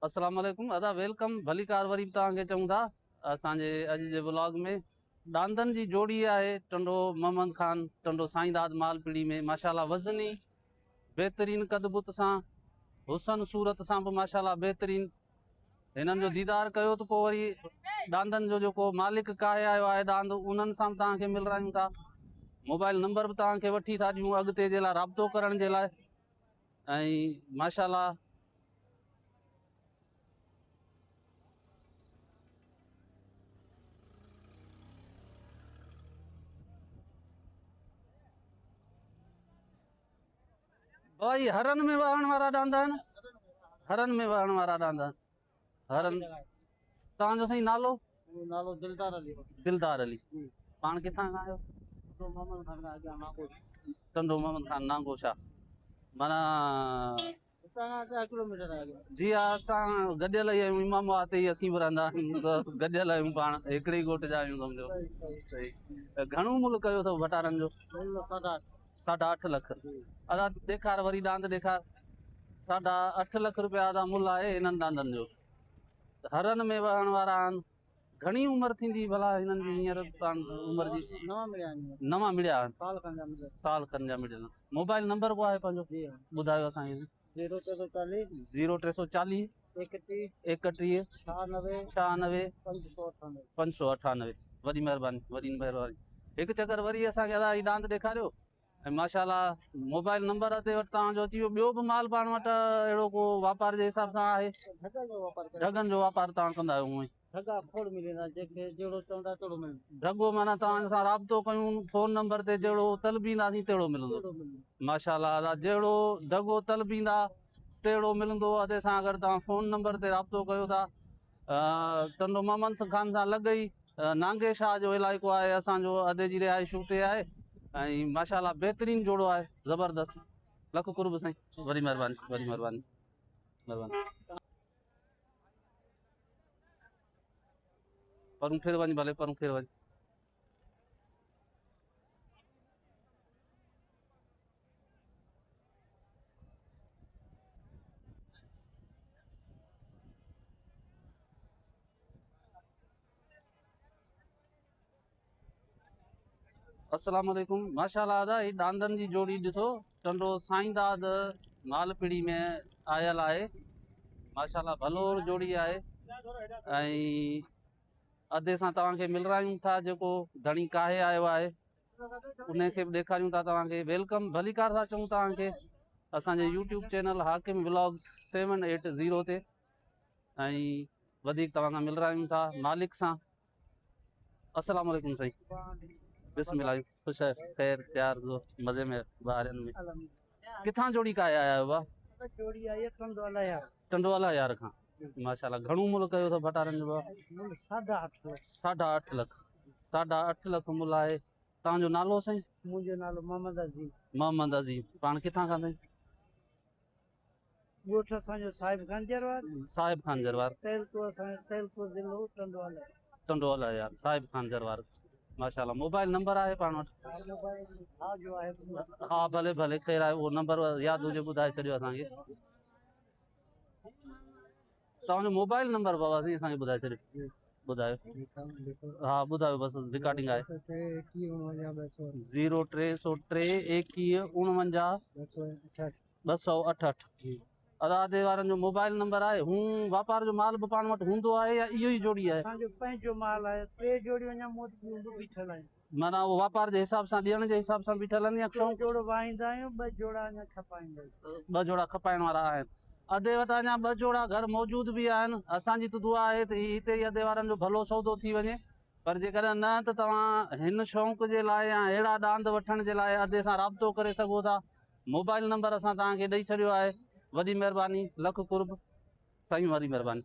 अस्सलाम वालेकुम अदा वेलकम भली कार वरी तव्हांखे चऊं था असांजे अॼु जे व्लॉग में डांदन जी जोड़ी आहे टंडो मोहम्मद खान टंडो साईंदाद मालपीड़ी में माशाल्लाह वज़नी बेहतरीन कदबुत सां हुसन सूरत सां भी माशाल्लाह बेहतरीन हिननि जो दीदार कयो तो पोइ वरी डांदन जो जेको मालिक काहे आयो आहे डांद उन्हनि सां तव्हांखे मिलायूं था। मोबाइल नंबर भी तव्हांखे वठी था ॾियूं अॻिते जे लाइ राब्तो करण जे लाइ ऐं माशाल्लाह भाई हरन में वहण वारा डांदा आहिनि हरन में वहण वारा डांदा हरन तव्हांजो साईं नालो नालो दिलदार अली पाण किथां खां आहियो टंडो मोहम्मद खान नांगोशा माना किलोमीटर जी हा असां गॾियल ई आहियूं इमामाबाद ते ई असीं बि रहंदा आहियूं त गॾियल आहियूं पाण हिकिड़े ई ॻोठ जा आहियूं सम्झो सही त घणो मुल्क कयो अथव भटारनि जो 8.5 लख अदा ॾेखार वरी डांद ॾेखार 8.5 लख रुपया अदा मुल आहे हिननि डांदनि जो हरन में वहण वारा आहिनि। घणी उमिरि थींदी भला हिननि जी हींअर उमिरि जी नवां मिलिया आहिनि साल खनि जा मिलियल मोबाइल नंबर को आहे पंहिंजो ॿुधायो असांखे 0340 31 96 598 वॾी महिरबानी हिकु चक्कर वरी असांखे अदा ही डांद ॾेखारियो ऐं माशाल्लाह मोबाइल नंबर ते वटि तव्हांजो अची वियो ॿियो बि माल पाण वटि अहिड़ो को वापार जे हिसाब सां आहे ढगनि जो वापार तव्हां कंदा आहियो हूअं ढगो माना तव्हां सां राब्तो कयूं फोन नंबर ते जहिड़ो तलबींदासीं तहिड़ो मिलंदो माशाल्लाह अदा जहिड़ो ढगो तलबींदा तहिड़ो मिलंदो अदे सां अगरि तव्हां फोन नंबर ते राब्तो कयो था टंडो मोहम्मद खान सां लॻई नांगे शाह जो इलाइक़ो आहे असांजो अदे जी रिहाइश उते आहे ऐं माशाल्लाह बेहतरीन जोड़ो आहे ज़बरदस्त लख कुर्ब साईं वरी महिरबानी परूं फिर वञ भले परूं फिर वञ अस्सलाम वालेकुम माशाल्लाह अदा ही डांदन जी जोड़ी ॾिठो टंडो साईंदाद मालपीड़ी में आयल आहे माशाल्लाह भलो जोड़ी आहे ऐं अदे सां तव्हांखे मिलायूं था जेको धणी काहे आयो आहे उनखे बि ॾेखारियूं था तव्हांखे वेलकम भली कार था चऊं तव्हांखे असांजे यूट्यूब चैनल हाकिम व्लॉग्स 780 ते ऐं वधीक तव्हां खां मिलायूं था मालिक सां। अस्सलाम वालेकुम साईं बिस्मिल्लाह खुश है खैर प्यार दो मजे में बाहरन में किथां जोड़ी का आया है बा जोड़ी आई टंडवाला यार खां माशाल्लाह घणो मुल कयो तो भटारन जो 8.5 लख 8.5 लख मुल आहे तव्हांजो नालो साईं मुंहिंजो नालो मोहम्मद अजीम पाण किथां खां साईं ॻोठ असांजो साहिब खान जरवार तहलको ज़िलो टंडवाला यार साहिब खान जरवार माशाल्लाह मोबाइल नंबर आहे पाण वटि हा भले भले खैर आहे उहो नंबर यादि हुजे ॿुधाए छॾियो असांखे तव्हांजो मोबाइल नंबर बाबा साईं असांखे ॿुधाए छॾियो ॿुधायो हा ॿुधायो बसि रिकॉर्डिंग आहे 0303 21 268 अदा अदे वारनि जो मोबाइल नंबर आहे हूं वापार जो माल बि पाण वटि हूंदो आहे या इहो ई जोड़ी आहे असांजो पंहिंजो माल आहे 3 जोड़ियूं अञा बीठल आहिनि माना वो व्यापार के हिसाब से ॾियण जे हिसाब सां बीठल आहिनि या शौक़ु जोड़ो वाहींदा आहियूं 2 जोड़ा अञा खपाईंदा आहियूं 2 जोड़ा खपाइण वारा आहिनि अदे वटि अञा 2 जोड़ा घर मौजूद भी आहिनि असांजी त दुआ आहे त हिते ई अदे वारनि जो भलो सौदो थी वञे पर जेकर न त तव्हां हिन शौक़ जे लाइ या अहिड़ा डांद वठण जे लाइ अदे सां राब्तो करे सघो था मोबाइल नंबर असां तव्हांखे ॾेई छॾियो आहे वॾी महिरबानी लख कुर्ब साईं वरी महिरबानी